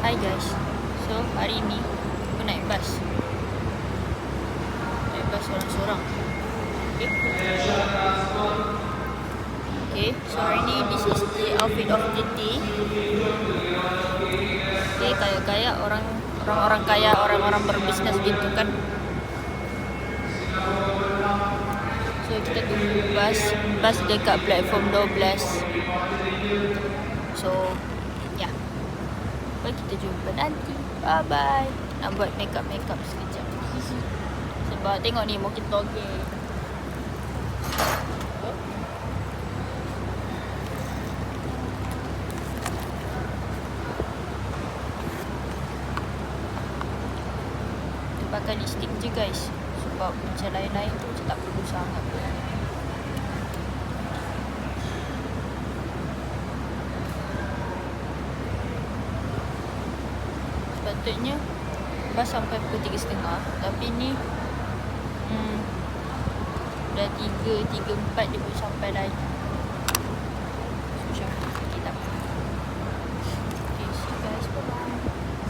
Hi guys. So hari ni aku naik bas. Naik bas sorang-sorang. Okay, so hari ni this is the outfit of the day. Okay, kayak-kayak orang-orang kaya, orang-orang berbisnes gitu kan. So kita tunggu bas dekat platform 12. So ya, kita jumpa nanti. Bye bye. Nak buat makeup sekejap. Sebab tengok ni makin toge. Kita pakai lipstick je guys. Sebab macam lain-lain tu macam tak perlu sangat. Sepatutnya bas sampai pukul 3.30, tapi ni dah 3.4 dia pun sampai lagi.